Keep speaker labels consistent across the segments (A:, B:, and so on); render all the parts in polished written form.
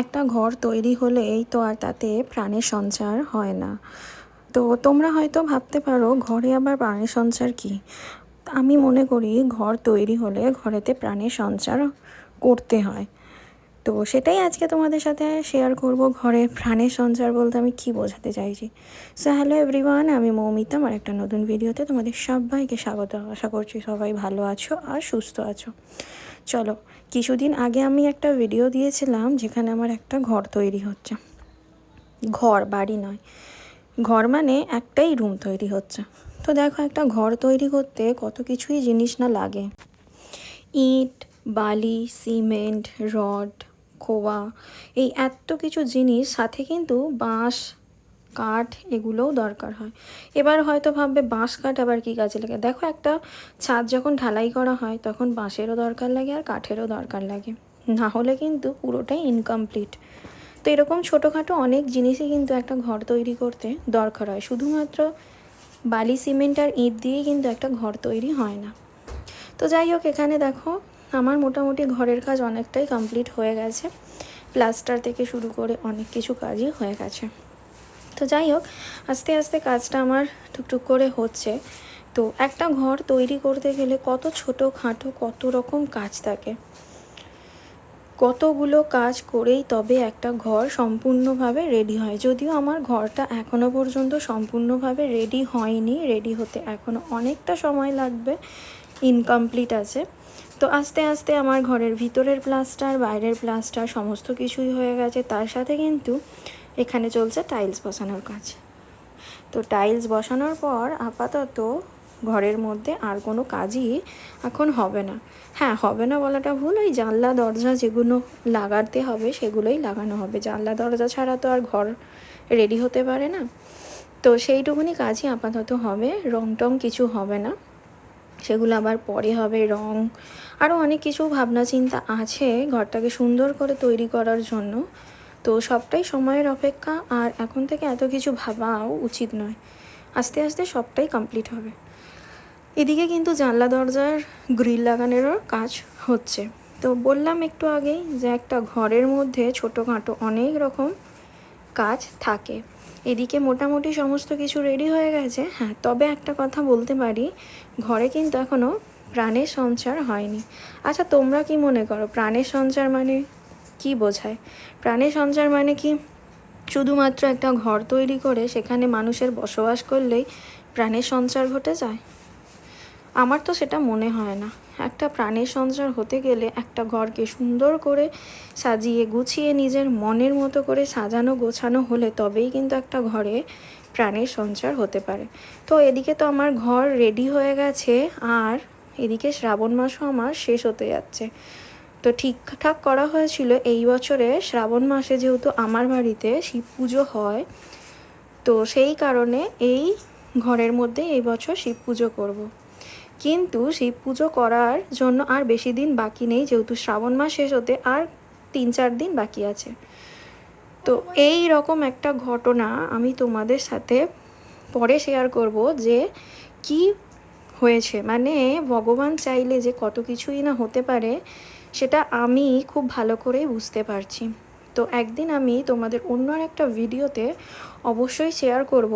A: একটা ঘর তৈরি হলেই তো আর তাতে প্রাণের সঞ্চার হয় না। তো তোমরা হয়তো ভাবতে পারো ঘরে আবার প্রাণের সঞ্চার কী? আমি মনে করি ঘর তৈরি হলে ঘরেতে প্রাণের সঞ্চার করতে হয়। তো সেটাই আজকে তোমাদের সাথে শেয়ার করব। ঘরে প্রাণের সঞ্চার বলতে আমি কি বোঝাতে চাইছি। সো হ্যালো এভরিওয়ান, আমি মৌমিতা। আমার একটা নতুন ভিডিওতে তোমাদের সবাইকে স্বাগত। আশা করছি সবাই ভালো আছো আর সুস্থ আছো। চলো, কিছুদিন আগে আমি একটা ভিডিও দিয়েছিলাম যেখানে আমার একটা ঘর তৈরি হচ্ছে। ঘর, বাড়ি নয়, ঘর মানে একটাই রুম তৈরি হচ্ছে। তো দেখো, একটা ঘর তৈরি করতে কত কিছুই জিনিস না লাগে। ইট, বালি, সিমেন্ট, রড, খোয়া, এই এত কিছু জিনিস, সাথে কিন্তু বাঁশ, কাঠ, এগুলোও দরকার হয়। এবার হয়তো ভাববে বাঁশ কাঠ আবার কী কাজে লাগে। দেখো, একটা ছাদ যখন ঢালাই করা হয় তখন বাঁশেরও দরকার লাগে আর কাঠেরও দরকার লাগে, না হলে কিন্তু পুরোটাই ইনকমপ্লিট। তো এরকম ছোটোখাটো অনেক জিনিসই কিন্তু একটা ঘর তৈরি করতে দরকার হয়। শুধুমাত্র বালি, সিমেন্ট আর ইট দিয়েই কিন্তু একটা ঘর তৈরি হয় না। তো যাই হোক, এখানে দেখো আমার মোটামুটি ঘরের কাজ অনেকটাই কমপ্লিট হয়ে গেছে। প্লাস্টার থেকে শুরু করে অনেক কিছু কাজই হয়ে গেছে। তো যাই হোক, আস্তে আস্তে কাজটা আমার টুকটুক করে হচ্ছে। তো একটা ঘর তৈরি করতে গেলে কত ছোটোখাটো কত রকম কাজ থাকে, কতগুলো কাজ করেই তবে একটা ঘর সম্পূর্ণভাবে রেডি হয়। যদিও আমার ঘরটা এখনও পর্যন্ত সম্পূর্ণভাবে রেডি হয়নি, রেডি হতে এখনও অনেকটা সময় লাগবে, ইনকমপ্লিট আছে। তো আস্তে আস্তে আমার ঘরের ভিতরের প্লাস্টার, বাইরের প্লাস্টার সমস্ত কিছুই হয়ে গেছে। তার সাথে কিন্তু এখানে চলছে টাইলস বসানোর কাজ। তো টাইলস বসানোর পর আপাতত ঘরের মধ্যে আর কোনো কাজই এখন হবে না। হ্যাঁ, হবে না বলাটা ভুল, ওই জানলা দরজা যেগুলো লাগাতে হবে সেগুলোই লাগানো হবে। জানলা দরজা ছাড়া তো আর ঘর রেডি হতে পারে না। তো সেইটুকুনি কাজই আপাতত হবে, রং টং কিছু হবে না, সেগুলো আবার পরে হবে। রং, আরও অনেক কিছু ভাবনা চিন্তা আছে ঘরটাকে সুন্দর করে তৈরি করার জন্য। তো সবটাই সময়ের অপেক্ষা, আর এখন থেকে এত কিছু ভাবাও উচিত নয়। আস্তে আস্তে সবটাই কমপ্লিট হবে। এদিকে কিন্তু জানলা দরজার গ্রিল লাগানোরও কাজ হচ্ছে। তো বললাম একটু আগেই যে একটা ঘরের মধ্যে ছোটোখাটো অনেক রকম কাজ থাকে। এদিকে মোটামুটি সমস্ত কিছু রেডি হয়ে গেছে। হ্যাঁ, তবে একটা কথা বলতে পারি, ঘরে কিন্তু এখনও প্রাণের সঞ্চার হয়নি। আচ্ছা, তোমরা কি মনে করো প্রাণের সঞ্চার মানে কি বোঝায়? প্রাণের সঞ্চার মানে কি শুধুমাত্র একটা ঘর তৈরি করে সেখানে মানুষের বসবাস করলেই প্রাণের সঞ্চার ঘটে যায়? আমার তো সেটা মনে হয় না। একটা প্রাণের সঞ্চার হতে গেলে একটা ঘরকে সুন্দর করে সাজিয়ে গুছিয়ে নিজের মনের মতো করে সাজানো গোছানো হলে তবেই কিন্তু একটা ঘরে প্রাণের সঞ্চার হতে পারে। তো এদিকে তো আমার ঘর রেডি হয়ে গেছে, আর এদিকে শ্রাবণ মাসও আমার শেষ হতে যাচ্ছে। তো ঠিকঠাক করা হয়েছিল এই বছরে শ্রাবণ মাসে, যেহেতু আমার বাড়িতে শিব পুজো হয়, তো সেই কারণে এই ঘরের মধ্যে এই বছর শিব পুজো করব। কিন্তু শিব পুজো করার জন্য আর বেশি দিন বাকি নেই, যেহেতু শ্রাবণ মাস শেষ হতে আর 3-4 দিন বাকি আছে। তো এই রকম একটা ঘটনা আমি তোমাদের সাথে পরে শেয়ার করব যে কি হয়েছে। মানে ভগবান চাইলে যে কত কিছুই না হতে পারে, সেটা আমি খুব ভালো করেই বুঝতে পারছি। তো একদিন আমি তোমাদের অন্য একটা ভিডিওতে অবশ্যই শেয়ার করব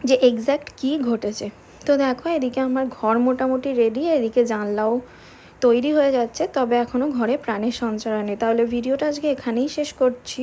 A: যে এক্স্যাক্ট কী ঘটেছে। তো দেখো, এদিকে আমার ঘর মোটামুটি রেডি, এদিকে জানলাও তৈরি হয়ে যাচ্ছে, তবে এখনও ঘরে প্রাণের সঞ্চার নেই। তাহলে ভিডিওটা আজকে এখানেই শেষ করছি।